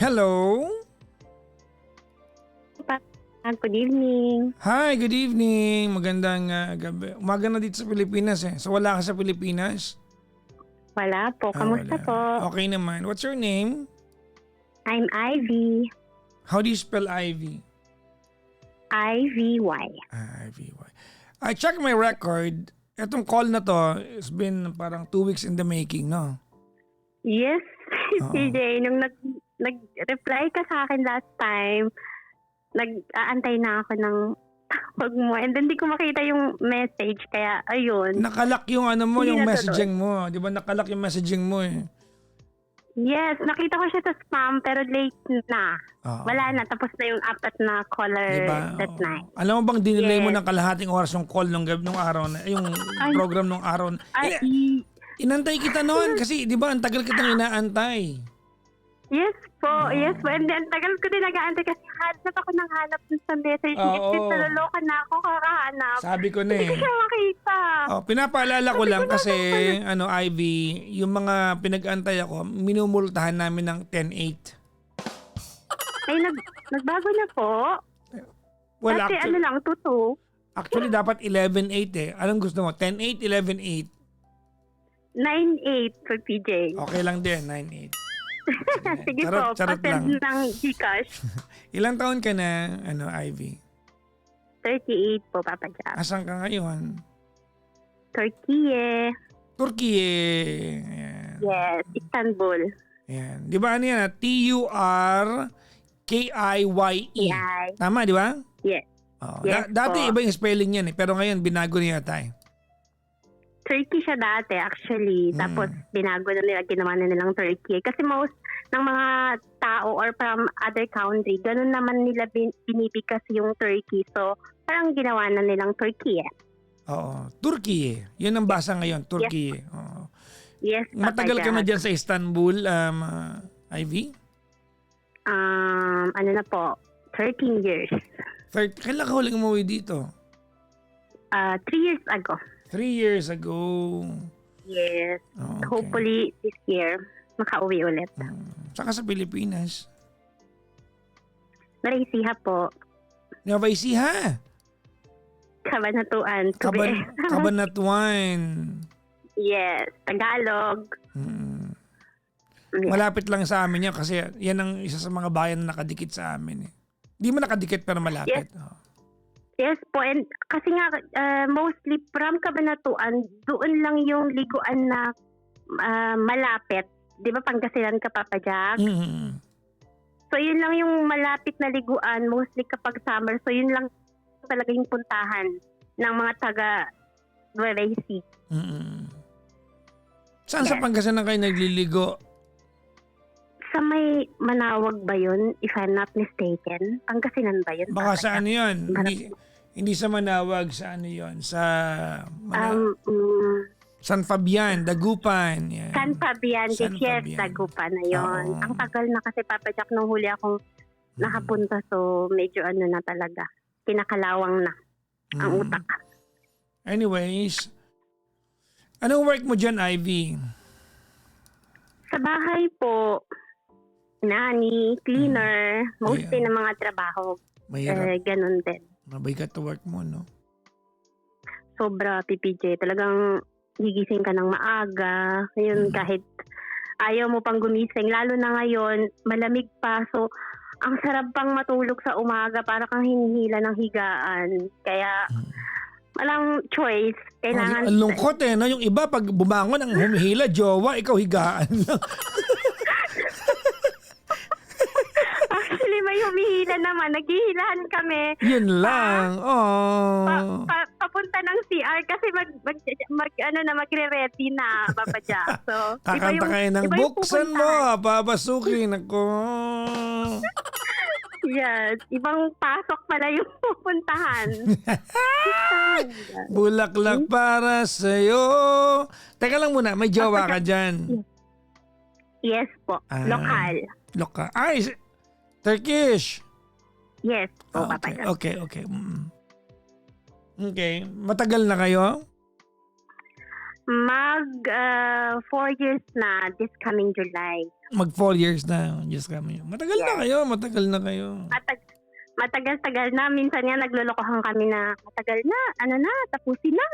Hello? Good evening. Hi, good evening. Magandang gabi. Umaga na dito sa Pilipinas eh. So wala ka sa Pilipinas? Wala po. Kamusta Wala. po? Okay naman. What's your name? I'm Ivy. How do you spell Ivy? IVY. Ivy. I check my record. Etong call na to, it's been parang 2 weeks in the making, no? Yes, Oo. CJ. Nung nag-reply ka sa akin last time, nag-aantay na ako ng tawag mo. And then di ko makita yung message. Kaya ayun. Nakalak yung ano mo, Hindi yung na messaging mo. Di ba nakalak yung messaging mo eh? Yes, nakita ko siya sa spam pero late na. Oo. Wala na. Tapos na yung apat na caller Diba? that Oo. night. Alam mo bang dinelay mo Yes. ng kalahating oras yung call nung araw na, yung Ay. program nung araw. Ay, Inantay kita noon kasi 'di ba ang tagal kitang inaantay. yes po, Oo. yes po. And then, tagal ko din nag-aantay kasi hanap ako ng hanap dun sa message. Oo. If naloloka na ako kakahanap. Sabi ko na Hindi ko eh. siya makita. Oh, pinapaalala ko Sabi lang ko kasi na Ivy, yung mga pinag-antay ako, minumultahan namin ng 10-8. Ay, nagbago na po. Well, Kasi ano lang, 2-2. actually dapat 11-8 eh. Anong gusto mo? 10-8, 11-8. 9-8 for PJ. Okay lang din, 9-8. Sige Charot- po, charot lang. pasend ng Gcash. Ilang taon ka na, Ivy? 38 po, Papa Jack. Asan ka ngayon? Turkey eh. Turkey eh. Ayan. Yes, Istanbul. Ayan. Di ba ano yan? Turkiye. Yay. Tama, di ba? Yes. Oh, Yes dati po. iba yung spelling yan eh. Pero ngayon, binago niya tayo. Turkey siya dati actually. Tapos binago na nila, ginawa na nilang Turkey. Kasi most ng mga tao or from other country, ganun naman nila binibigkas yung Turkey. So, parang ginawa na nilang Turkey eh. Oo. Turkey. Yun ang basa ngayon. Turkey. Oo. Yes, Papa Matagal ka na Jack. dyan sa Istanbul, Ivy? Ano na po, 13 years. Kailan ka huling umuwi dito? 3 years ago. 3 years ago. Yes. Oh, okay. Hopefully this year, makauwi ulit. Saka sa Pilipinas. Narisiha po. Nueva Ecija. Kabanatuan. Cabanatuan. Yes. Tagalog. Hmm. Yes. Malapit lang sa amin yan kasi yan ang isa sa mga bayan na nakadikit sa amin eh. Hindi mo nakadikit pero malapit. Yes. Oh. Yes po, and kasi nga mostly from Cabanatuan, doon lang yung liguan na malapit. Di ba Pangasinan ka, Papa Jack? Mm. So yun lang yung malapit na liguan, mostly kapag summer. So yun lang talaga yung puntahan ng mga taga Nueva Ecija. Saan sa Yes. Pangasinan kayo nagliligo? Sa may Manawag ba yun, if I'm not mistaken? Pangasinan ba yun? Baka Papa sa Jack? ano yun? Hindi sa Manawag, sa ano yun? Sa San Fabian, Dagupan. Yan. San Fabian, San yes, Fabian. Dagupan na yun. Oo. Ang tagal na kasi, Papa Jack, nung huli akong nakapunta. So, medyo ano na talaga. Kinakalawang na ang utak. Anyways, anong work mo dyan, Ivy? Sa bahay po, nanny, cleaner, mostly ng mga trabaho. Mahirap. Ganun din. Mabigat to work mo, no? Sobra, PPJ. Talagang gigising ka ng maaga. Yun, kahit ayaw mo pang gumising. Lalo na ngayon, malamig pa. So, ang sarap pang matulog sa umaga para kang hinihila ng higaan. Kaya, walang choice. Kailangan... Ang lungkot eh, no? Yung iba, pag bumangon ang humihila, jowa, ikaw higaan lang. Actually, may humihila naman. Naghihilahan kami. Yun lang. Oh. Papunta ng CR kasi magre-ready na, Papa Jack. So, Kakanta kayo ng iba yung buksan mo, papasukin ako. Yes, ibang pasok pala yung pupuntahan. Bulaklak para sa'yo. Teka lang muna, may jowa ka dyan. Yes po, lokal. Lokal. Ay, Turkish. Yes po, Papa Okay, Jack. okay. Okay, matagal na kayo? 4 years na this coming July. Mag 4 years na. Diyos kami. Matagal na Yes. kayo, matagal na kayo. Matagal-tagal na. Minsan nga naglolokohan kami na matagal na, tapusin na.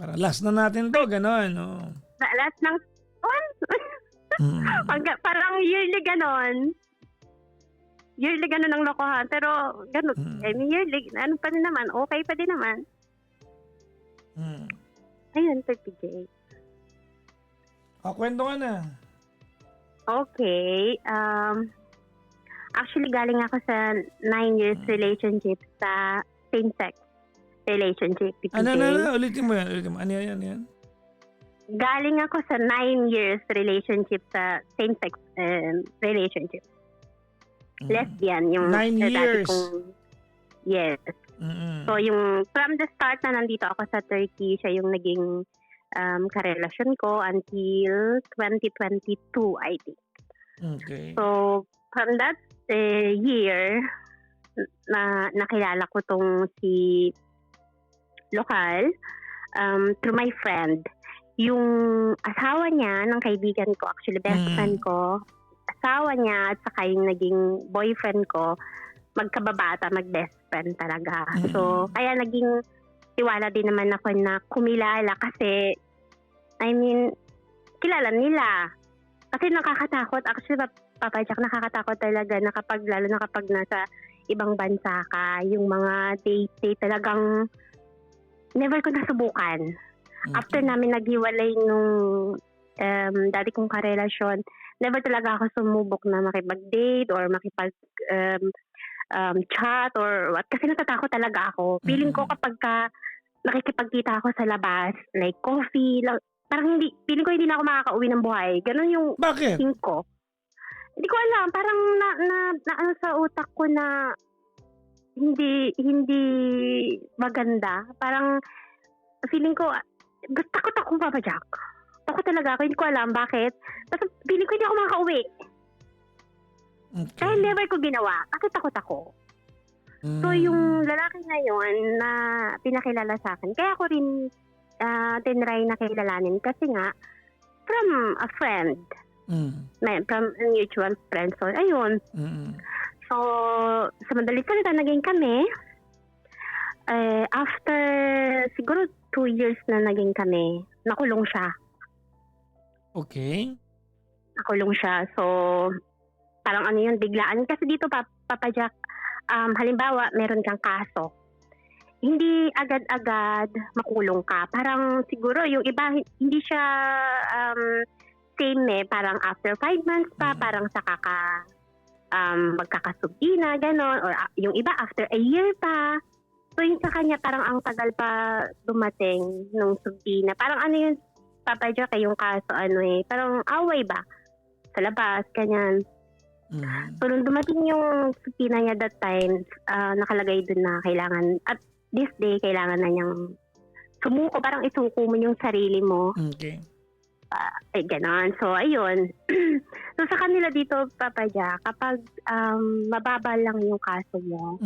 Para last na natin to, gano'n. Oh. Lahat ng Mm. parang yearly ganon. Yearly ganon ang lokohan. Pero ganon, I mean yearly, ano pa din naman, okay pa din naman. Ayun, PJ. Kwento ka na. Okay. Actually, galing ako sa 9 years relationship sa same-sex relationship, PJ. Ano, ulitin mo yan. Ano yan? Galing ako sa 9 years relationship sa same-sex relationship. Lesbian. Yung 9 dati years? Yes. So, yung from the start na nandito ako sa Turkey, siya yung naging karelasyon ko until 2022, I think. Okay. So, from that year, na nakilala ko tong si Lokal through my friend. Yung asawa niya, ng kaibigan ko, actually best friend ko, asawa niya at saka yung naging boyfriend ko, magkababata, mag-best friend talaga. So, kaya naging tiwala din naman ako na kumilala kasi, I mean, kilala nila. Kasi nakakatakot. Actually, Papa Jack, nakakatakot talaga na lalo na kapag nasa ibang bansa ka, yung mga date talagang never ko nasubukan. After namin naghiwalay nung dati kong karelasyon, never talaga ako sumubok na makipag-date or makipag chat or what. Kasi natatakot talaga ako. Feeling ko kapag nakikipagkita ako sa labas, like coffee, parang feeling ko hindi na ako makakauwi ng buhay. Ganon yung Bakit? feeling ko. Hindi ko alam. Parang na ano sa utak ko na hindi maganda. Parang feeling ko, takot ako, Papa Jack. Takot talaga ako. Hindi ko alam bakit. Tapos feeling ko hindi ako makakauwi. Okay. Kaya never ko ginawa. Kasi takot ako. So yung lalaki na yun na pinakilala sa akin, kaya ako rin tinry na kilalanin kasi nga from a friend. From a mutual friend. So ayun. So sa madalit salita naging kami. After siguro 2 years na naging kami, nakulong siya. Okay. Nakulong siya. So parang ano yun, biglaan. Kasi dito, Papa Jack, halimbawa, meron kang kaso. Hindi agad-agad makulong ka. Parang siguro yung iba, hindi siya same parang after 5 months pa, parang saka ka magkakasubdi na, gano'n. Or yung iba, after a year pa. So yung sa kanya, parang ang tagal pa dumating nung subdi na. Parang ano yun, Papa Jack, yung kaso, parang away ba? Sa labas, ganyan. So, nung dumating yung subpoena niya that time, nakalagay dun na kailangan, at this day, kailangan na niyang sumuko, parang isuko mo yung sarili mo. Okay. Ganon. So, ayun. So, sa kanila dito, Papa Jack, kapag mababa lang yung kaso mo,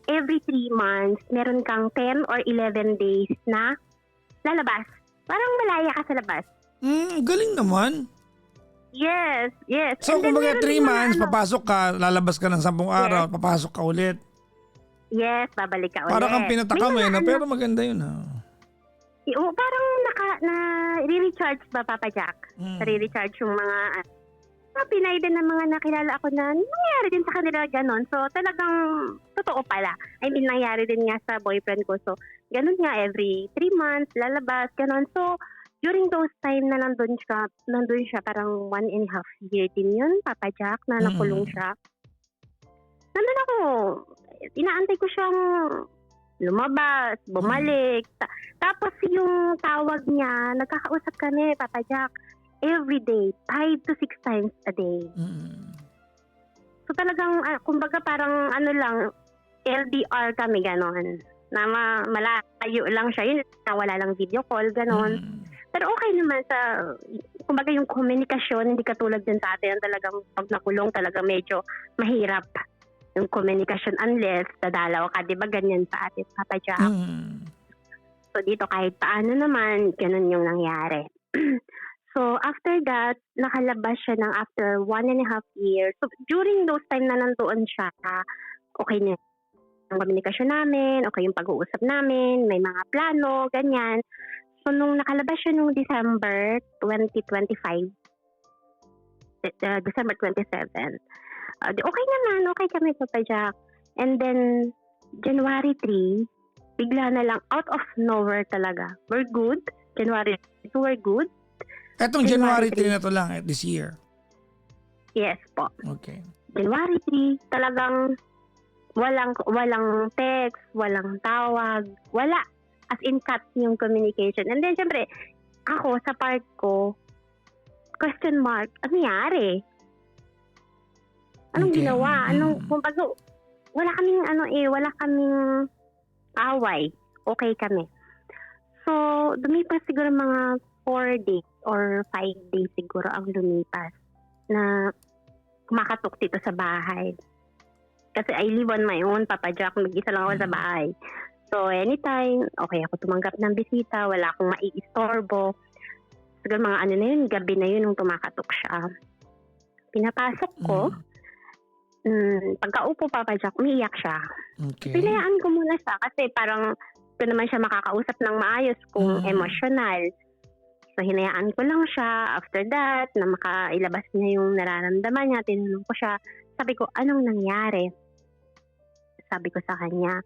every 3 months, meron kang 10 or 11 days na lalabas. Parang malaya ka sa labas. Galing naman. Yes. So, kumbaga 3 months, papasok ka, lalabas ka ng 10 araw, Yes. papasok ka ulit. Yes, babalik ka ulit. Parang kang pinatakam May mga pero maganda yun ha. Parang re-recharge ba, Papa Jack? Re-recharge yung mga Pinay din ng mga nakilala ako na nangyari din sa kanila ganon. So, talagang totoo pala. I mean, nangyari din nga sa boyfriend ko. So, ganon nga every 3 months, lalabas, ganon. So, during those time na nandun siya parang 1.5 year din yun, Papa Jack, na nakulong siya. Nandun ako, inaantay ko siyang lumabas, bumalik. Tapos yung tawag niya, nagkakausap kami, Papa Jack, every day, 5 to 6 times a day. So talagang, kumbaga parang LDR kami, ganon. Na malayo lang siya, yun, wala lang video call, ganon. Pero okay naman kumbaga yung komunikasyon, hindi katulad din sa atin, talagang pag nakulong talaga medyo mahirap yung komunikasyon unless dadalaw ka, di ba ganyan sa atin, Papa Jack? So dito kahit paano naman, ganun yung nangyari. So, after that, nakalabas siya ng after 1.5 years. So, during those time na nandoon siya, okay na yung komunikasyon namin, okay yung pag-uusap namin, may mga plano, ganyan. So, nung nakalabas siya nung December 2025, December 27, okay naman, okay kami, Papa Jack. And then, January 3, bigla na lang, out of nowhere talaga. We're good. January 2, we're good. Etong January 3 na to lang this year. Yes po. Okay. January 3, talagang walang text, walang tawag, wala. As in cut yung communication. And then, syempre, ako, sa part ko, question mark, ano nangyari? Anong Okay. ginawa? Kumbaga, wala kaming away. Okay kami. So, lumipas siguro mga 4 days or 5 days siguro ang lumipas na kumakatok dito sa bahay. Kasi I live on my own, Papa Jack, mag-isa lang ako sa bahay. So, anytime, okay ako tumanggap ng bisita, wala akong maiistorbo. Siguro mga gabi na yun nung tumakatok siya. Pinapasok ko, pagkaupo, Papa Jack, umiiyak siya. Okay. Pinayaan ko muna siya kasi parang ko naman siya makakausap ng maayos kung emotional. So, hinayaan ko lang siya. After that, na makailabas niya yung nararamdaman niya, tinanong ko siya. Sabi ko, anong nangyari? Sabi ko sa kanya.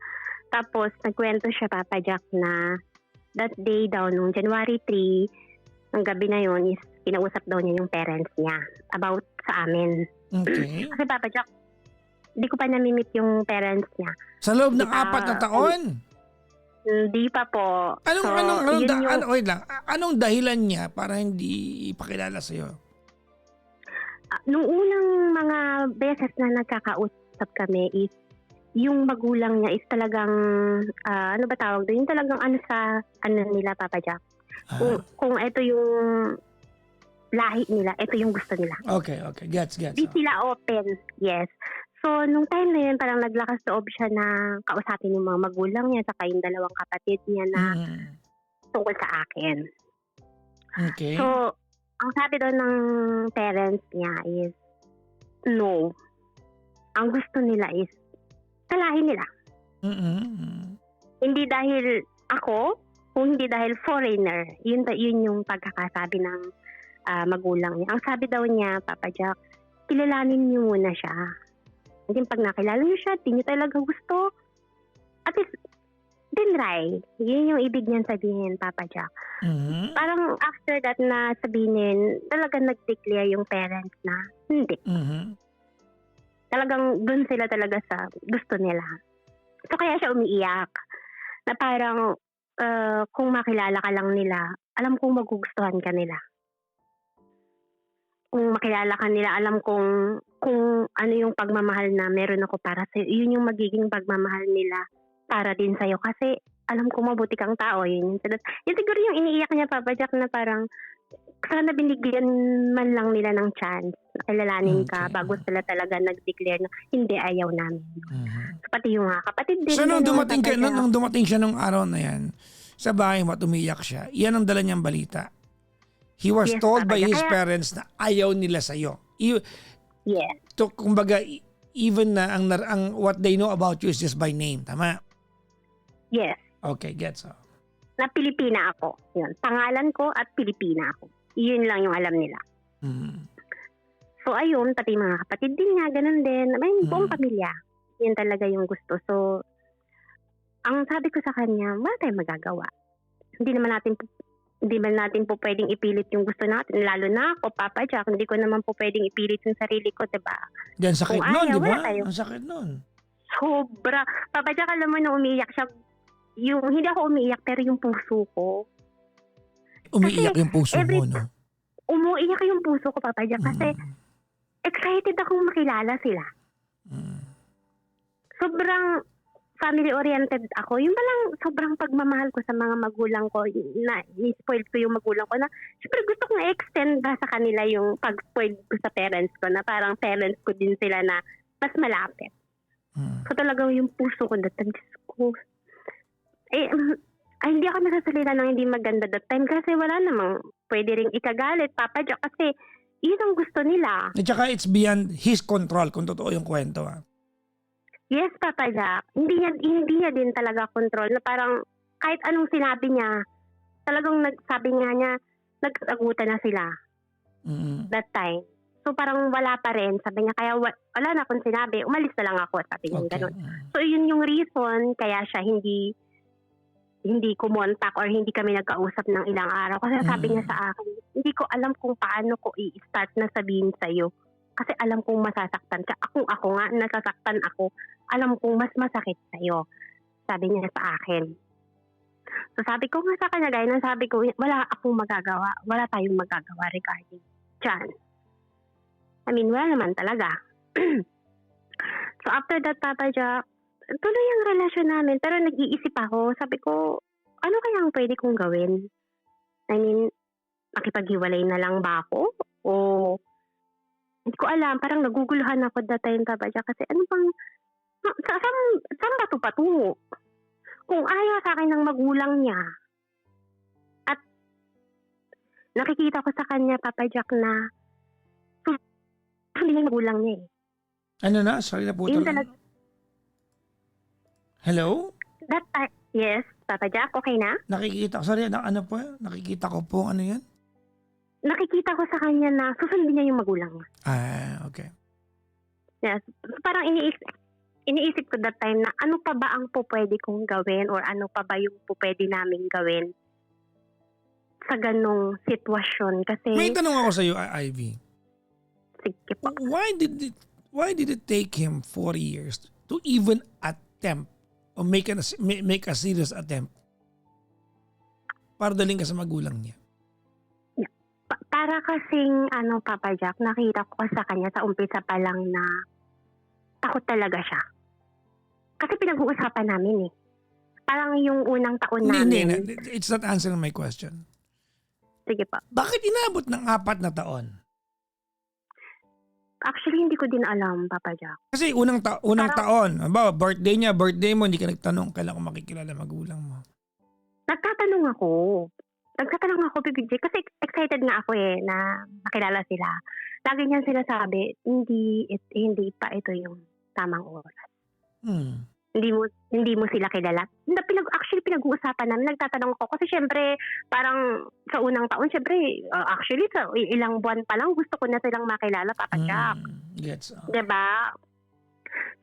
Tapos, nagkwento siya, Papa Jack, na that day daw, nung January 3, ang gabi na yun, is kinausap daw niya yung parents niya about sa amin. Okay. Kasi, Papa Jack, hindi ko pa namimit yung parents niya. Sa loob ng 4 na taon? Hindi pa po. Anong dahilan niya para hindi ipakilala sa'yo? Nung unang mga beses na nagkakausap kami is yung magulang niya is talagang ano ba tawag doon? Yung talagang nila, Papa Jack. Kung ito yung lahi nila, ito yung gusto nila. Okay. Gets. Di sila open. Yes. So, nung time na yun, parang naglakas loob siya na kausapin yung mga magulang niya saka yung 2 kapatid niya na tungkol sa akin. Okay. So, ang sabi doon ng parents niya is, no. Ang gusto nila is, talahin nila. Hindi dahil ako, kung hindi dahil foreigner. Yun yung pagkakasabi ng magulang niya. Ang sabi daw niya, Papa Jack, kilalanin niyo muna siya. Hindi pag nakilala niyo siya, di niyo talaga gusto. At least, dinray. Yun yung ibig niyan sabihin, Papa Jack. Parang after that na sabihin, talaga nag-declare yung parents na hindi. Talagang dun sila talaga sa gusto nila. So kaya siya umiiyak. Na parang kung makilala ka lang nila, alam kong magugustuhan ka nila. Kung makilala ka nila, alam kung ano yung pagmamahal na meron ako para sa'yo. Yun yung magiging pagmamahal nila para din sa'yo. Kasi alam kong mabuti kang tao. Yun siguro yung iniiyak niya, Papa Jack, na parang sana binigyan man lang nila ng chance na kilalanin ka bago sila talaga nag-declare na hindi, ayaw namin. So, pati yung kapatid din. So nung dumating siya nung araw na yan, sa bahay mo at umiyak siya, yan ang dala niyang balita. He was told by his parents na ayaw nila sa'yo. Yes. So, kumbaga, even na ang what they know about you is just by name. Tama? Yes. Okay, gets. Na Pilipina ako. Yun. Pangalan ko at Pilipina ako. Yun lang yung alam nila. So, ayun, pati mga kapatid din niya, ganun din. May buong pamilya. Yun talaga yung gusto. So, ang sabi ko sa kanya, wala tayong magagawa. Hindi man natin po pwedeng ipilit yung gusto natin. Lalo na ako, Papa Jack, hindi ko naman po pwedeng ipilit yung sarili ko, diba? Yan, sakit nun, di ba? Ang sakit nun. Sobra. Papa Jack, alam mo na umiiyak siya. Hindi ako umiiyak, pero yung puso ko. Umiiyak yung puso mo, no? Umuiyak yung puso ko, Papa Jack, kasi excited akong makilala sila. Sobrang family-oriented ako. Yung palang sobrang pagmamahal ko sa mga magulang ko, na ni-spoiled ko yung magulang ko na, syempre gusto kong i-extend ba sa kanila yung pag-spoiled ko sa parents ko, na parang parents ko din sila na mas malapit. So talagang yung puso ko, Diyos ko. Ay, hindi ako nagsasalita ng hindi maganda that time kasi wala namang pwede ring ikagalit, Papa Jack, kasi yun ang gusto nila. At saka it's beyond his control kung totoo yung kwento. Yes, Papa Jack. Hindi niya din talaga control na parang kahit anong sinabi niya, talagang nagsabi nga niya, nag-agutan na sila Mm. that time. So parang wala pa rin. Sabi niya, kaya wala na akong sinabi, umalis na lang ako. Sabi niya Okay. ganun. So yun yung reason kaya siya hindi kumontak or hindi kami nagkausap ng ilang araw. Kasi sabi niya sa akin, hindi ko alam kung paano ko i-start na sabihin sa'yo. Kasi alam kong masasaktan ka. Ako nga, nasasaktan ako. Alam kong mas masakit sa'yo. Sabi niya sa akin. So sabi ko nga sa kanya, gaya ng sabi ko, wala akong magagawa. Wala tayong magagawa regarding dyan. I mean, wala naman talaga. So after that, Papa Jack, tuloy ang relasyon namin. Pero nag-iisip ako. Sabi ko, ano kaya ang pwede kong gawin? I mean, makipaghiwalay na lang ba ako? O hindi ko alam. Parang naguguluhan ako that time, Papa Jack. Kasi ano bang, saan ba ito patungo? Kung ayaw sa akin ng magulang niya, at nakikita ko sa kanya, Papa Jack, na hindi niya yung magulang niya eh. Ano na? Sorry na po. Yun talaga. Hello? That time, yes, Papa Jack, okay na? Nakikita ko. Sorry, ano po? Nakikita ko po. Ano yan? Nakikita ko sa kanya na susundin niya yung magulang niya. Okay. Yes. So, parang iniisip ko that time na ano pa ba ang po pwede kong gawin or ano pa ba yung po pwede namin gawin sa ganong sitwasyon. Kasi, May tanong ako sa iyo, Ivy. sige po. Why did it take him 4 years to even attempt or make a serious attempt para daling ka sa magulang niya? Para kasing Papa Jack, nakita ko sa kanya sa umpisa pa lang na takot talaga siya. Kasi pinag-uusapan namin eh. Parang yung unang taon Hindi. namin. It's not answering my question. Sige po. Bakit inabot ng 4 na taon? Actually, hindi ko din alam, Papa Jack. Kasi unang taon, birthday niya, birthday mo, hindi ka nagtanong kailan ko makikilala magulang mo. Nagtatanong ako, PPJ, kasi excited nga ako eh na makilala sila. Lagi niyan sinasabi, hindi pa ito yung tamang oras. Hindi mo sila kilala. Actually, pinag-uusapan namin, nagtatanong ako. Kasi syempre, parang sa unang taon, syempre, actually, sa ilang buwan pa lang, gusto ko na silang makilala, Papa Jack. Gets. Diba?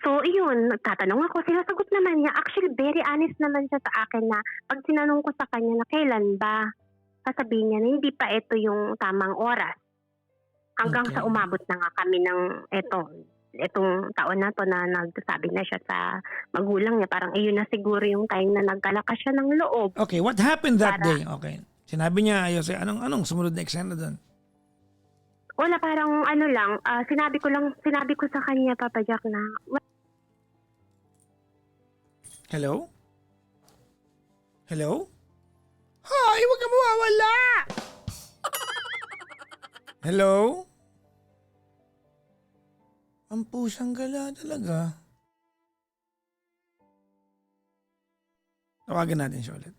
So, yun, nagtatanong ako. Sinasagot naman niya. Actually, very honest naman siya sa akin na pag sinanong ko sa kanya na kailan ba, sasabihin niya na hindi pa ito yung tamang oras. Hanggang sa umabot na nga kami ng itong taon na to na nagsasabi na siya sa magulang niya. Parang iyon na siguro yung time na nagkalakas siya ng loob. Okay, what happened that day? Okay. Sinabi niya, ayaw sa'yo, anong sumunod na eksena doon? Wala, parang lang, sinabi ko sa kanya, Papa Jack, na Hello? Hello? Hi, huwag ka mawawala! Hello? Ang pusang gala talaga. Tawagan natin siya ulit.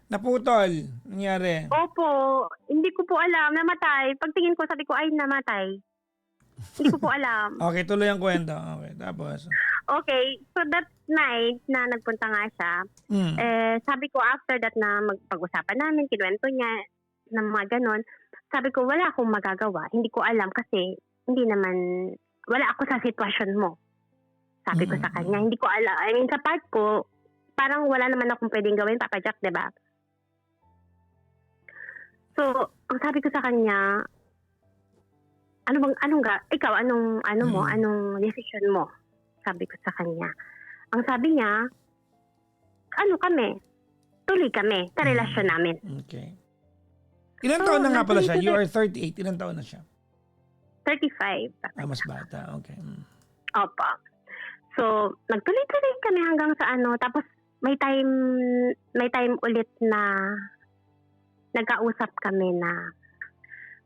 Naputol. Nangyari. Opo, hindi ko po alam, namatay. Pagtingin ko, sabi ko, ay, namatay. Hindi ko po alam. Okay, tuloy ang kwento. Okay, tapos. Okay, so that night na nagpunta nga siya, sabi ko after that na magpag-usapan namin, kinuwento niya ng mga ganon, sabi ko wala akong magagawa. Hindi ko alam kasi wala ako sa sitwasyon mo. Sabi ko sa kanya, hindi ko alam. I mean, sa part ko, parang wala naman akong pwedeng gawin, Papa Jack, diba? So, ang sabi ko sa kanya, anong decision mo? Sabi ko sa kanya. Ang sabi niya, tuloy kami sa relasyon namin. Okay. Ilan taon na nga pala siya? You are 38. Ilan taon na siya? 35. Mas bata. Okay. Opo. So, nagtuloy-tuloy kami hanggang sa tapos may time ulit na nagkausap kami na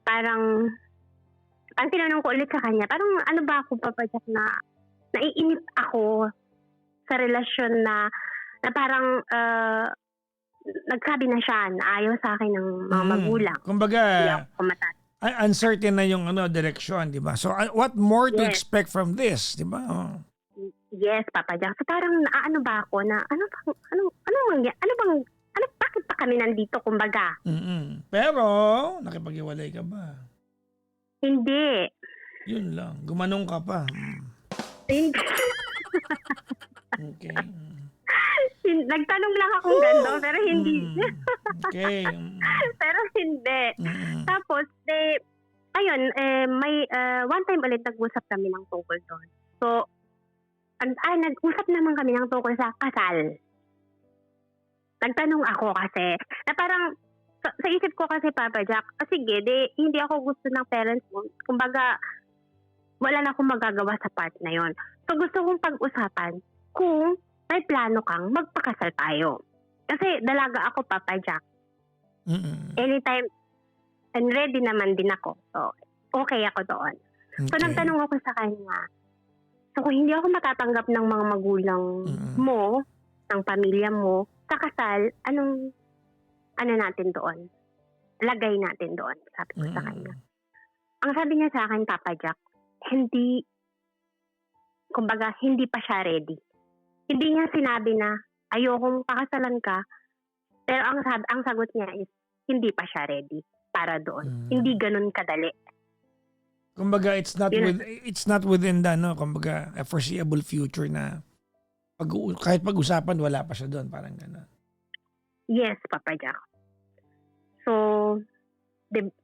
parang ang tinanong ko ulit sa kanya, parang ano ba ako, Papa Jack, na naiinip ako sa relasyon na Na parang nagsabi na siya na ayaw sa akin ng mga magulang. Kumbaga, Hindi ako pumatay. uncertain na yung direksyon, di ba? So, what more to Yes. expect from this, di ba? Oh. Yes, Papa Jack. So parang naano ba ako na bakit pa kami nandito kumbaga? Pero, nakipag-iwalay ka ba? Hindi. Yun lang. Gumanong ka pa. Hindi. Okay. Nagtanong lang akong gano'n, pero hindi. Okay. Pero hindi. Tapos, ayun, may one time ulit nag-usap kami ng tungkol doon. So, nag-usap naman kami ng tungkol sa kasal. Nagtanong ako kasi, na parang, sa isip ko kasi, Papa Jack, sige, hindi ako gusto ng parents mo. Kumbaga, wala na akong magagawa sa part na yon. So, gusto kong pag-usapan kung may plano kang magpakasal tayo. Kasi dalaga ako, Papa Jack. Anytime, and ready naman din ako. So, okay ako doon. So, nagtanong ako sa kanya, so, kung hindi ako matatanggap ng mga magulang mo, ng pamilya mo, sa kasal, ano natin doon? Lagay natin doon, sabi ko sa kanya. Ang sabi niya sa akin, Papa Jack, hindi pa siya ready. Hindi niya sinabi na ayokong pakasalan ka, pero ang sagot niya is hindi pa siya ready para doon. Hindi ganun kadali. Kumbaga, it's not within kumbaga, a foreseeable future na kahit pag-usapan, wala pa siya doon. Parang gano'n. Yes, Papa Jack. So,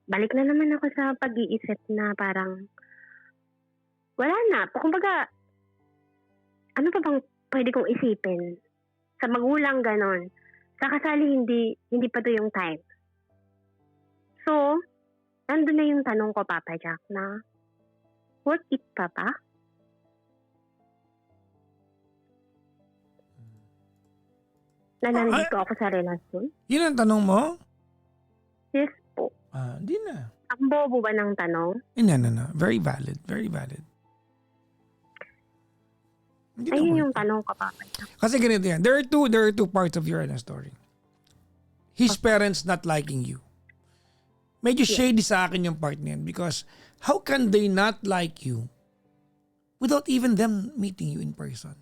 balik na naman ako sa pag-iisip na parang wala na. Kumbaga, ano pa bang pwede kong isipin? Sa magulang ganon. Sa kasali, hindi pa to yung time. So, nandun na yung tanong ko, Papa Jack, na worth it, Papa? Na nandito ako sa relasyon? Yun ang tanong mo? Yes po. Di na. Ang bobo ba ng tanong? No. Very valid. Very valid. Ayun yung tanong ko, Papa. Kasi ganito yan. There are two parts of your story. His parents not liking you. Medyo shady sa akin yung part na yan because how can they not like you without even them meeting you in person?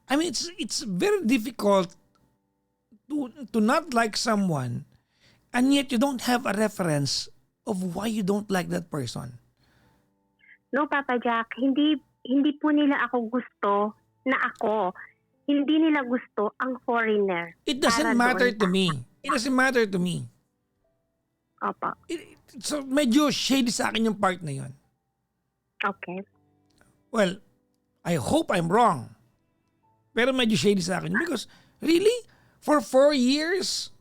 I mean, it's very difficult to not like someone and yet you don't have a reference of why you don't like that person. No, Papa Jack, hindi po nila ako gusto na ako. Hindi nila gusto ang foreigner. It doesn't matter to me. It doesn't matter to me. Opo. So medyo shady sa akin yung part na yun. Okay. Well, I hope I'm wrong. Pero medyo shady sa akin because really, for 4 years,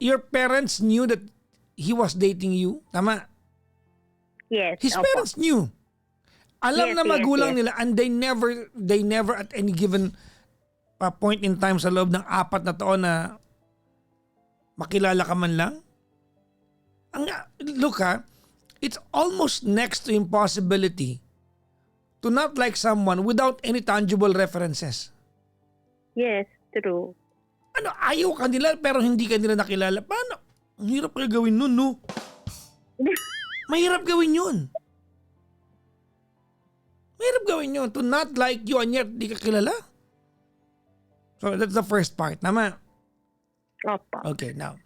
your parents knew that he was dating you? Tama? Yes. His opo. parents knew. Alam Yes, na magulang yes. nila and they never at any given point in time sa loob ng 4 na taon na makilala ka man lang. Look it's almost next to impossibility to not like someone without any tangible references. Yes, true. Ayaw ka nila pero hindi ka nila nakilala. Paano? Ang hirap kaya gawin nun, no? Mahirap gawin yun. Mahirap gawin yun. To not like you and yet di ka kilala. So that's the first part. Tama? Opo. Okay, now.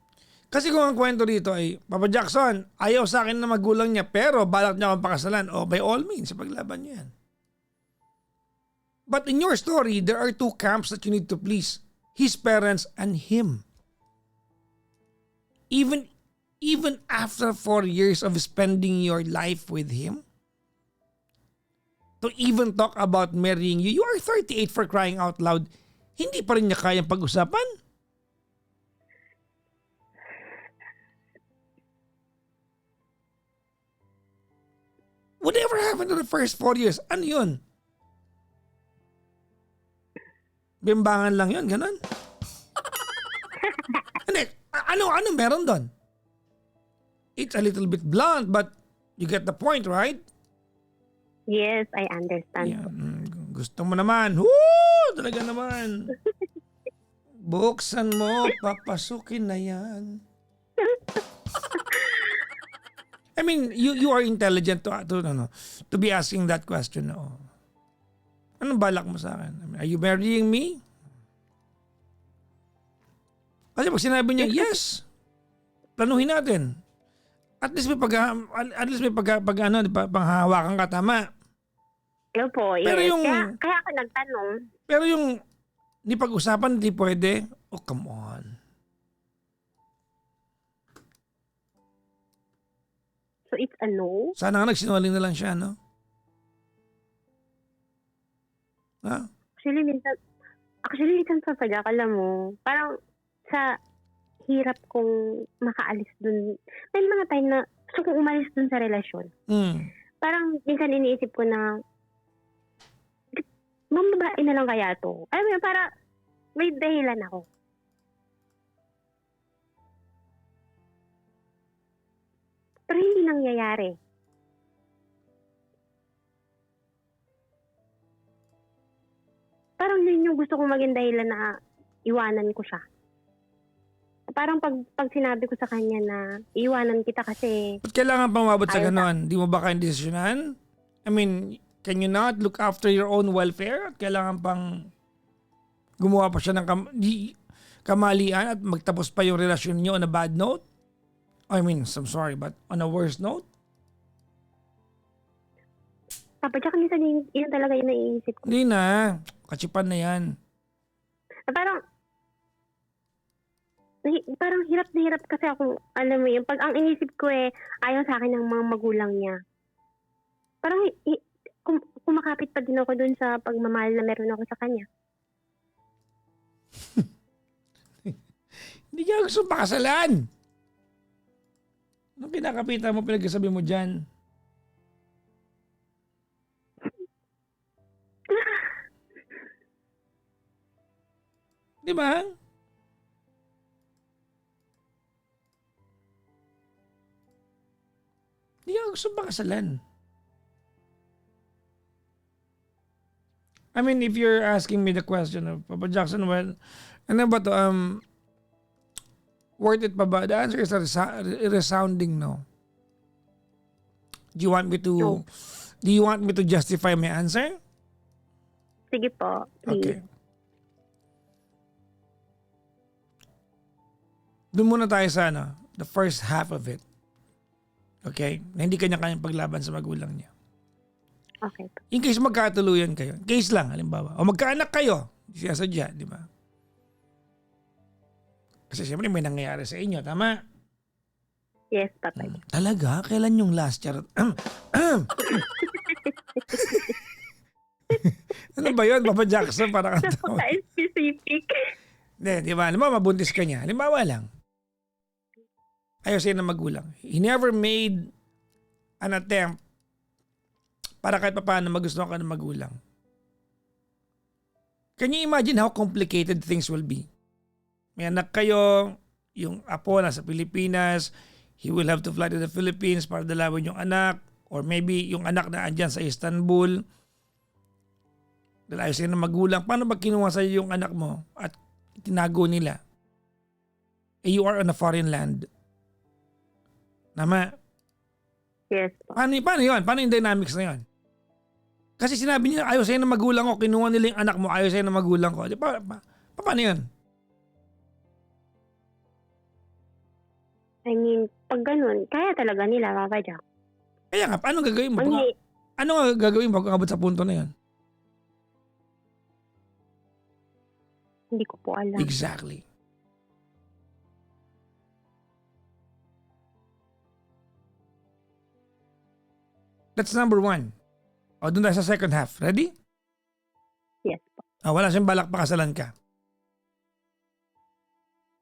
Kasi kung ang kwento dito ay, Papa Jackson, ayaw sa akin na magulang niya pero balak niya akong pakasalan. By all means, paglaban niyo yan. But in your story, there are 2 camps that you need to please. His parents and him. Even after 4 years of spending your life with him, to even talk about marrying you, you are 38 for crying out loud, hindi pa rin niya kayang pag-usapan? Whatever happened to the first 4 years? Ano yun? Bimbangan lang yun, ganun? Hindi, ano meron doon? It's a little bit blunt but you get the point, right? Yes, I understand. Yeah. Gusto mo naman, woo! talaga naman. Buksan mo, papasukin na yan. I mean, you are intelligent to be asking that question. No? Anong balak mo sa akin? I mean, are you marrying me? Kasi pag sinabi niya, yes, planuhin natin. At least may panghahawakan ka, tama. Yun po, yes. Pero yung- Kaya ako nagtanong. Pero yung di pag-usapan, di pwede. Oh, come on. So it's a no? Sana nga nagsinungaling na lang siya, no? Ha? Actually, minsan sa pagka, alam mo, parang sa hirap kong makaalis dun. May mga time na gusto kong umalis dun sa relasyon. Parang minsan iniisip ko na, mamabae na lang kaya to. Alam mo yun, para may dahilan ako. Pero hindi nangyayari. Parang yun yung gusto kong maging dahilan na iwanan ko siya. Parang pag sinabi ko sa kanya na iwanan kita kasi Ba't kailangan pang umabot sa Ayaw ganon? Di mo ba kayang desisyonan? I mean, can you not look after your own welfare? At kailangan pang gumawa pa siya ng kamalian at magtapos pa yung relasyon niyo on a bad note? I mean, I'm sorry, but on a worse note? Papa, tsaka minsan yun talaga yung naiisip ko. Hindi na. Katsipan na yan. Na parang hirap na hirap kasi ako, alam mo yun, pag ang inisip ko ayaw sa akin ng mga magulang niya. Parang kumakapit pa din ako dun sa pagmamahal na meron ako sa kanya. Hindi ka gusto pakasalan. Anong kinakapitan mo, pinagsasabi mo dyan? Di ba? Hindi ka gusto pakasalan. I mean, if you're asking me the question of Papa Jackson, well, ano ba to, worth it pa ba? The answer is a resounding no. Do you want me to justify my answer? Sige po, Okay. please. Doon muna tayo sa the first half of it. Okay? Na hindi kanya kayang paglaban sa magulang niya. Okay. In case magkatuluyan kayo. Case lang, halimbawa. O magkaanak kayo. Siya sadya, di ba? Kasi siyempre may nangyayari sa inyo, tama? Yes, Papa. Talaga? Kailan yung last charot? Ano ba yun, Papa Jackson? Parang Napaka-specific. di ba? Halimbawa, mabuntis ka niya. Halimbawa lang. Ayaw sa'yo ng magulang. He never made an attempt para kahit paano magustuhan ka ng magulang. Can you imagine how complicated things will be? May anak kayo, yung apo nasa Pilipinas, he will have to fly to the Philippines para dalawin yung anak, or maybe yung anak na andyan sa Istanbul. Dahil ayaw sa'yo ng magulang. Paano ba kinuha sa'yo yung anak mo at tinago nila? You are on a foreign land. Tama? Yes. Paano yun? Paano yung dynamics na yun? Kasi sinabi niya, ayaw sa'yo ng magulang ko, kinuha nila yung anak mo, ayaw sa'yo ng magulang ko. Paano yun? I mean, pag ganun, kaya talaga nila, Papa Jack. Kaya nga, paano gagawin mo? Ano nga gagawin mo pag abot sa punto na yun? Hindi ko po alam. Exactly. That's number one. O, doon tayo sa second half. Ready? Yes po. Wala siyang balak pakasalan ka.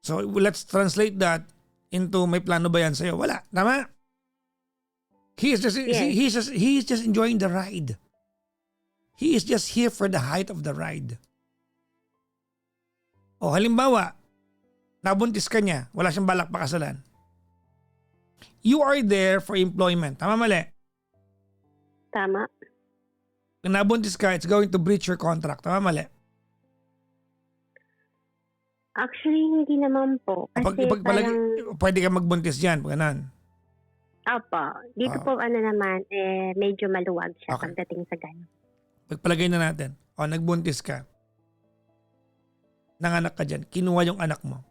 So, let's translate that into may plano ba yan sa'yo? Wala. Tama? He is just enjoying the ride. He is just here for the height of the ride. O, halimbawa, nabuntis ka niya, wala siyang balak pakasalan. You are there for employment. Tama, mali? Tama. Kung nabuntis ka, it's going to breach your contract. Tama, mali? Actually, hindi naman po. Kasi parang, Pwede ka magbuntis dyan, ganon. dito Ah, po naman, medyo maluwag siya okay. pagdating sa gano'n. Pagpalagay na natin. O, nagbuntis ka. Nanganak ka dyan. Kinuha yung anak mo.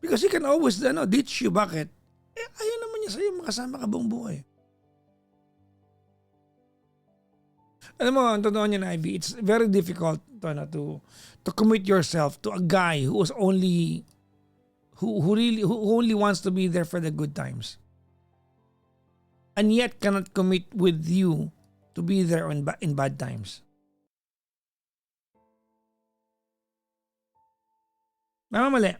Because he can always, ditch you. Bakit? Ayaw naman niya sa'yo. Makasama ka buong buhay. Alam mo, ang totoo niya na, Ivy, it's very difficult to commit yourself to a guy who is only who only wants to be there for the good times. And yet cannot commit with you to be there in bad times. Tama, mali?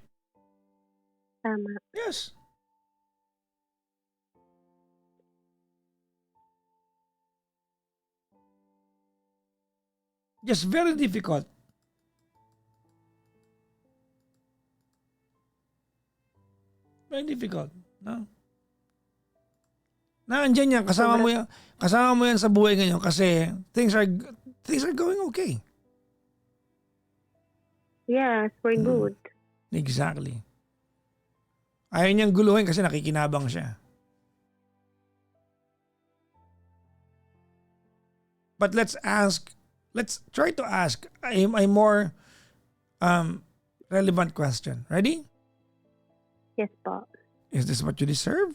Tama. Yes. Just very difficult. Very difficult. No? Nandiyan yan, kasama mo yan sa buhay ngayon kasi things are going okay. Yes, for good. Exactly. Ayaw niyang guluhin kasi nakikinabang siya. But let's try to ask a more relevant question. Ready? Yes po. Is this what you deserve?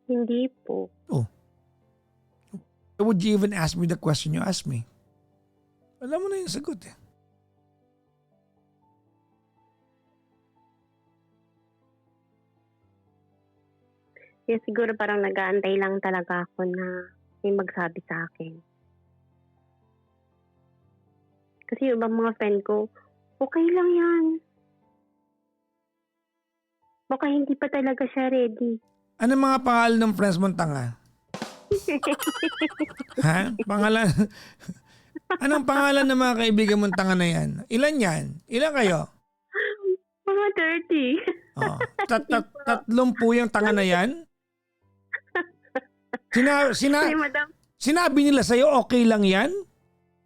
Hindi po. Oh. Why would you even ask me the question you asked me? Alam mo na yung sagot eh. Yes, siguro parang nag-aantay lang talaga ako na may magsabi sa akin. Kasi yung ibang mga friend ko, okay lang yan. Baka hindi pa talaga siya ready. Ano mga pangalan ng friends mong tanga? Ha? Pangalan? Anong pangalan ng mga kaibigan mong tanga na yan? Ilan yan? Ilan kayo? Mga 30. Oh. Tatlong po yung tanga na yan? Ay, madam. Sinabi nila sa'yo okay lang yan?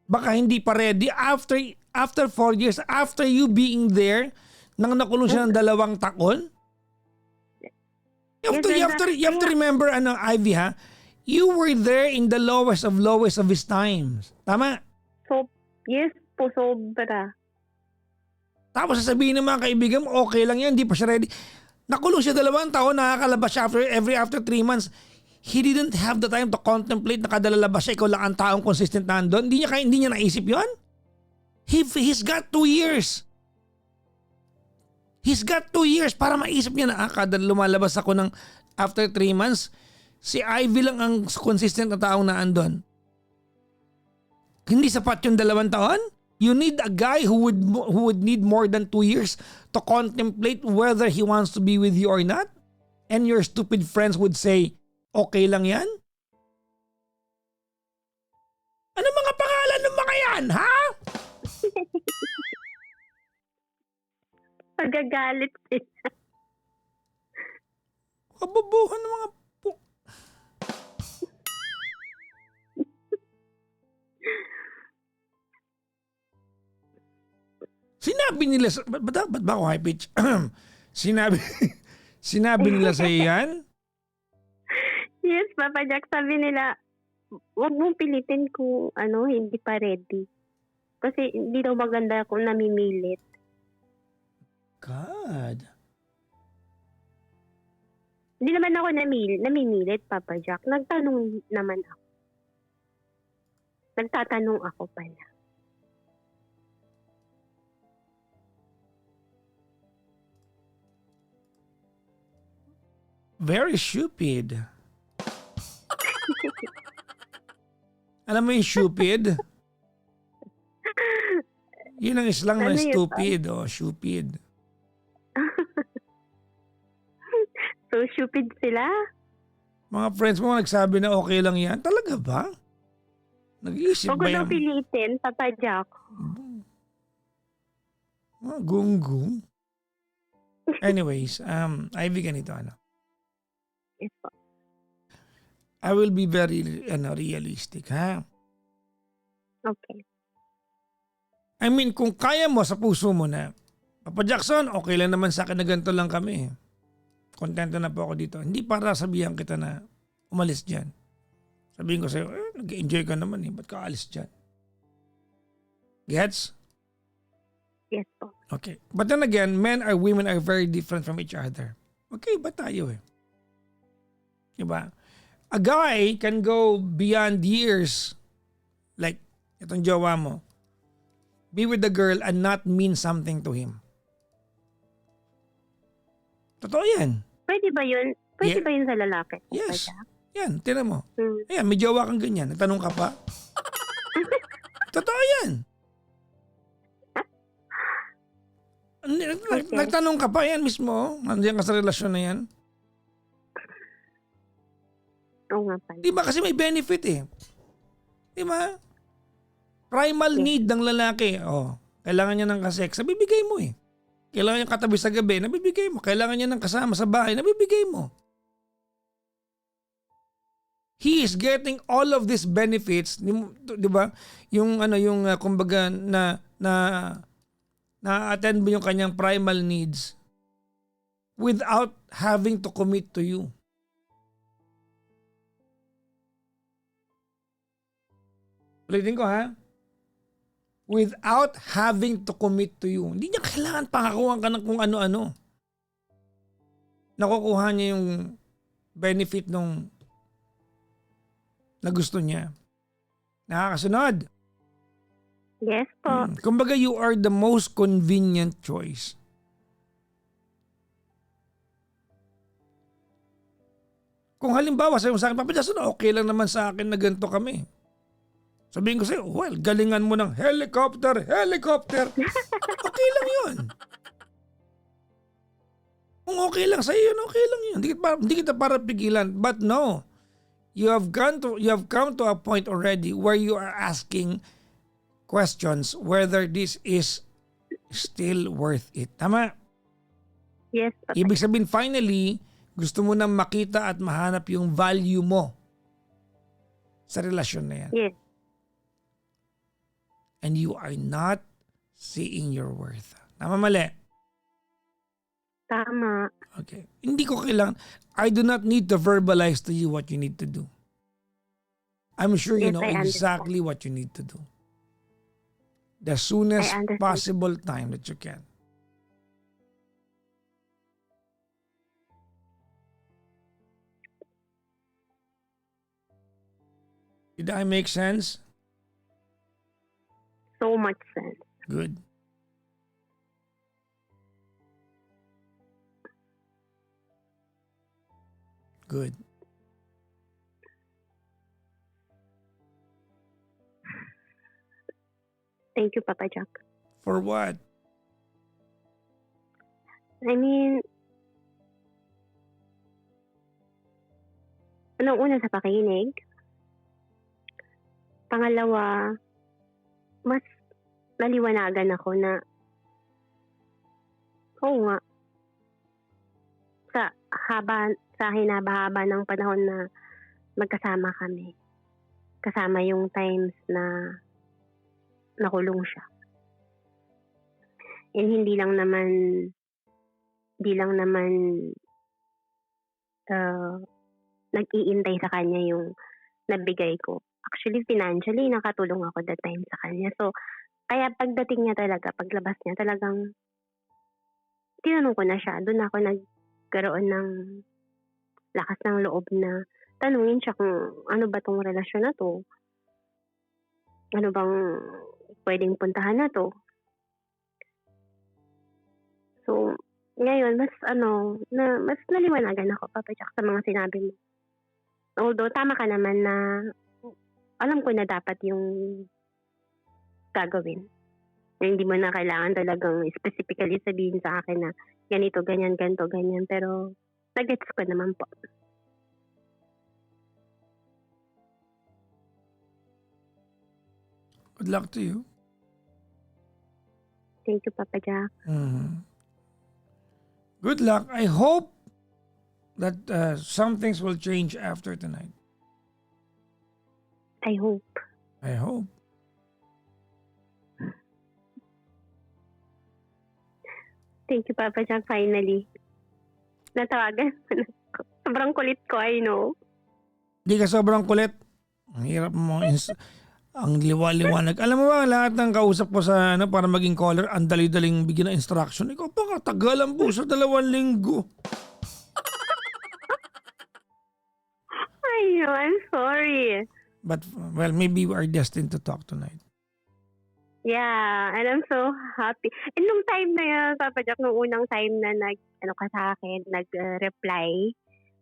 Baka hindi pa ready after 4 years, after you being there, nang nakulong siya ng 2 taon? You have to remember, Ivy, ha? You were there in the lowest of his times. Tama? So, yes po, sobra. Tapos sasabihin ng mga kaibigan mo, okay lang yan, hindi pa siya ready. Nakulong siya 2 taon, nakakalabas siya after 3 months. He didn't have the time to contemplate na kadalalabas siya, ikaw lang ang taong consistent na andun. Hindi niya naisip yun? He's got 2 years. He's got 2 years para maisip niya na kada lumalabas ako ng after 3 months, si Ivy lang ang consistent na taong na andun. Hindi sapat yung 2 taon? You need a guy who would need more than 2 years to contemplate whether he wants to be with you or not? And your stupid friends would say, okay lang yan? Ano mga pangalan ng mga yan, ha? Pagagalit sila. Kababuhan ng mga Sinabi nila, ba't ba ako high pitch? Sinabi nila sa yan? Yes, Papa Jack, sabi nila, huwag mong pilitin kung hindi pa ready. Kasi hindi daw maganda kung namimilit. God. Hindi naman ako namimilit, Papa Jack. Nagtatanong ako pala. Very stupid. Alam mo yung stupid? Yun ang islang na stupid. Stupid. So, stupid sila? Mga friends mo nagsabi na okay lang yan. Talaga ba? Nag-iisip Huwag ba ko daw yan? pilitin, Papa Jack. Gung-gung. Anyways, Ivy, ganito Yes po. I will be very realistic, ha? Okay. I mean, kung kaya mo sa puso mo na, Papa Jackson, okay lang naman sa akin na ganito lang kami. Kontento na po ako dito. Hindi para sabihan kita na umalis dyan. Sabihin ko sa'yo, nag-enjoy ka naman eh. Ba't ka alis dyan? Gets? Yes po. Okay. But then again, men or women are very different from each other. Okay, ba tayo eh? Diba? A guy can go beyond years. Like, itong jowa mo. Be with the girl and not mean something to him. Totoo yan. Pwede ba yun? Pwede Yeah. ba yun sa lalaki? Yes. Papa Jack? Yan, tinan mo. Hmm. Ayan, may jowa kang ganyan. Nagtanong ka pa. Totoo yan. Okay. Nagtanong ka pa yan mismo. Nandiyan ka sa relasyon na yan. Oo nga pala. Di ba kasi may benefit eh. Di ba? Primal Yes. need ng lalaki. Oh, kailangan niya ng kasex. Nabibigay mo eh. Kailangan niya katabi sa gabi. Nabibigay mo. Kailangan niya ng kasama sa bahay. Nabibigay mo. He is getting all of these benefits, di ba? Yung kumbaga na-attend mo yung kanyang primal needs without having to commit to you. Ulitin ko ha. Without having to commit to you. Hindi niya kailangan pangakuhan ka ng kung ano-ano. Nakukuha niya yung benefit nung na gusto niya. Nakakasunod. Yes po. Kumbaga, you are the most convenient choice. Kung halimbawa, sabi mo sa akin, Papa Jackson, okay lang naman sa akin na ganito kami. Sabihin ko sa'yo, well, galingan mo ng helicopter. Okay lang yun. Kung okay lang sa'yo yun, okay lang yun. Hindi kita para pigilan. But no, you have come to a point already where you are asking questions whether this is still worth it. Tama? Yes, Papa. Ibig sabihin, finally, gusto mo nang makita at mahanap yung value mo sa relasyon na yan. Yes. And you are not seeing your worth. Tama, mali? Tama. Okay. Hindi ko kailangan. I do not need to verbalize to you what you need to do. I'm sure you Yes, know I exactly what you need to do. The soonest I understand. possible time that you can. Did I make sense? So much sense. Good. Good. Thank you, Papa Jack. For what? I mean, una sa pakinig. Pangalawa, mas naliwanagan ako na oo nga, sa hinaba-haba ng panahon na magkasama kami. Kasama yung times na nakulong siya. And hindi lang naman nag-iintay sa kanya yung nabigay ko. Actually, financially, nakatulong ako that time sa kanya. So, kaya pagdating niya talaga, paglabas niya, talagang tinanong ko na siya. Doon ako nagkaroon ng lakas ng loob na tanungin siya kung ano ba tong relasyon na to. Ano bang pwedeng puntahan na to. So, ngayon, mas naliwanagan ako, Papa Jack, sa mga sinabi mo. Although, tama ka naman na alam ko na dapat yung gagawin. Na hindi mo na kailangan talagang specifically sabihin sa akin na ganito, ganyan, ganito, ganyan. Pero, nag-gets ko naman po. Good luck to you. Thank you, Papa Jack. Good luck. I hope that some things will change after tonight. I hope. I hope. Thank you, Papa Jack, finally. Natawagan mo na ako. Sobrang kulit ko, I know. Di ka sobrang kulit. Ang hirap mo. Ang liwa-liwanag. Alam mo ba, lahat ng kausap ko sa para maging caller, ang dali-daling bigyan ng instruction. Ikaw pa katagalan po sa 2 linggo. I know, I'm sorry. But, well, maybe we are destined to talk tonight. Yeah, and I'm so happy. And nung time na yun, Papa Jack, nung unang time na ka sa akin, nag-reply,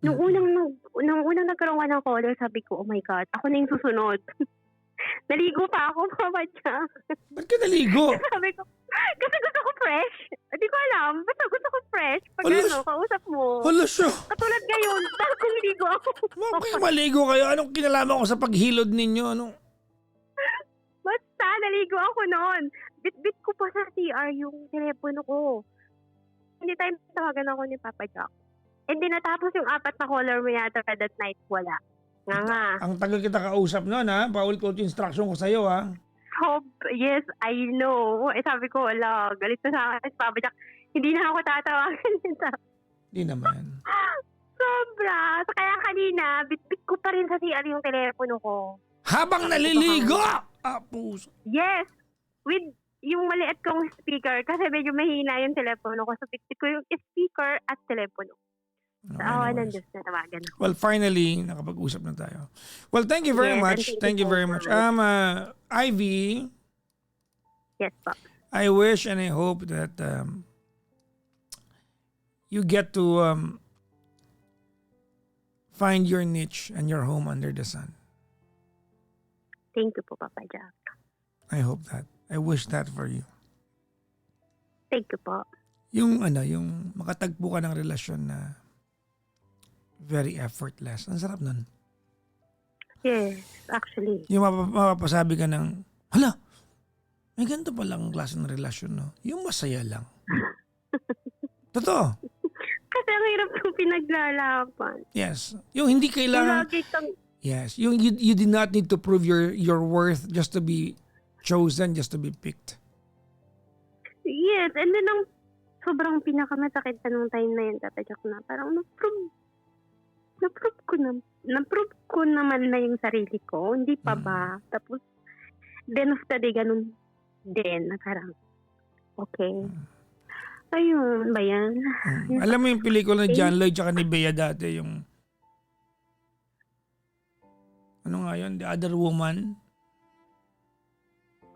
nung unang nagkaroon ka ng caller, sabi ko, oh my God, ako na yung susunod. Naligo pa ako, Papa Jack. Ba't ka naligo? Sabi ko, kasi gusto ko fresh. Hindi ko alam, basta gusto ko fresh. Pag kausap mo. Hala siya. Katulad ngayon, bagong naligo ako. Kaya maligo kayo. Anong kinalaman ko sa paghilod ninyo? Anong... Basta, naligo ako noon. Bit-bit ko pa sa CR yung telepono ko. Hindi tayo tawagan ako ni Papa Jack. And then natapos yung 4 na caller mo yata that night, wala. Nga. Ang tagal kita kausap noon ha. Paulit-ulit yung instruction ko sa'yo ha. Yes, I know. Sabi ko, wala, galit na sa akin si Papa Jack. Hindi na ako tatawagan nito. Hindi naman. Sobra. So, kaya kanina, bit-bit ko pa rin sa CR yung telepono ko. Habang naliligo! Puso. Yes! With yung maliit kong speaker kasi medyo mahina yung telepono ko. So, bit-bit ko yung speaker at telepono. So, ng Diyos na tawagan ako. Well, finally, nakapag-usap na tayo. Well, thank you very much. Thank you very much. Ivy. Yes, po. I wish and I hope that you get to find your niche and your home under the sun. Thank you po, Papa Jack. I hope that. I wish that for you. Thank you po. Yung makatagpo ka ng relasyon na very effortless. Ang sarap nun. Yes, actually. Yung mapapasabi ka ng, hala, may ganito palang klase ng relasyon, no? Yung masaya lang. Totoo. Kasi ang hirap kong pinaglalaban. Yes. Yung hindi kailangan... Yes. Yung you did not need to prove your worth just to be chosen, just to be picked. Yes. And then ang sobrang pinakamasakit sa nung time na yun, Papa Jack, na parang na-prove ko naman na yung sarili ko. Hindi pa ba? Tapos, then of the day, ganun din. Na parang, okay. Ayun ba yan? Alam mo yung pelikula ni John Lloyd tsaka ni Bea dati, yung ano nga yun? The Other Woman?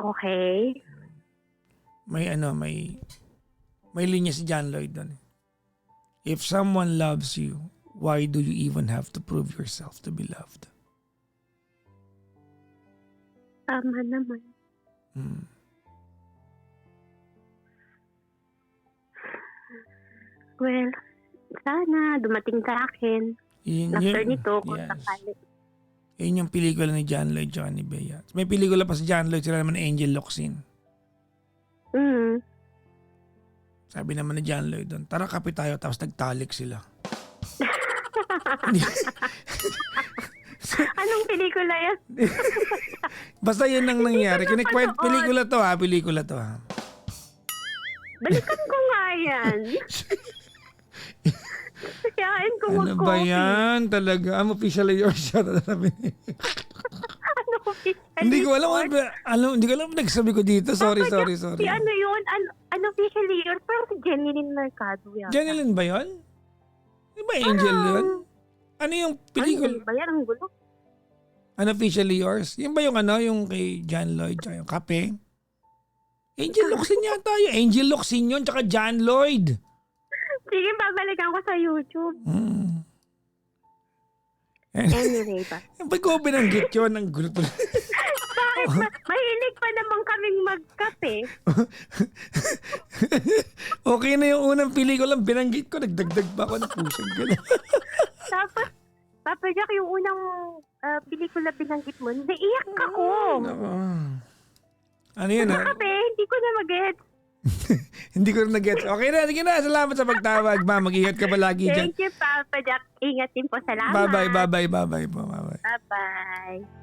Okay. May linya si John Lloyd doon. If someone loves you, why do you even have to prove yourself to be loved? Tama naman. Well, sana dumating sa akin. After nito, kung sakali. Yun yung pelikula ni John Lloyd tsaka ni Bea. May pelikula pa si John Lloyd, sila naman Angel Locsin. Sabi naman ni John Lloyd doon, tara kape tayo, tapos nagtalik sila. Anong pelikula yan? Basta yun ang nangyari. Pelikula to ha. Balikan ko nga yan. Kayain ko mag-coffee. Ano ba yan talaga? I'm officially yours. Ano officially? Hindi ko alam nagsabi ko dito. Sorry. Si ano yun? Unofficially yours? Parang si Jeneline Mercado yan. Jeneline ba yun? Di ba Angel yun? Ano yung pelikula? Ano ba yan? Ang gulo. Unofficially yours? Yun ba yung yung kay John Lloyd tsaka yung kape? Angel Locsin yata yun. Angel Locsin yun tsaka John Lloyd. Sige, babalikan ko sa YouTube. Anyway ba? Ba't ko binanggit yun? Ang gulo tuloy. Bakit? Mahilig pa naman kaming magkape. Okay na yung unang pelikula. Binanggit ko. Nagdagdag pa ako ng pusang gano'n. Tapos, Papa Jack, yung unang pelikula binanggit mo, naiyak ako. Ano yun? Kape, hindi ko na mag-gets. Hindi ko rin na-gets. Okay na, sige na. Salamat sa pagtawag, ma. Mag-ingat ka palagi dyan. Thank you, Papa Jack. Ingat din po. Salamat. Bye-bye po. Bye-bye. Bye-bye.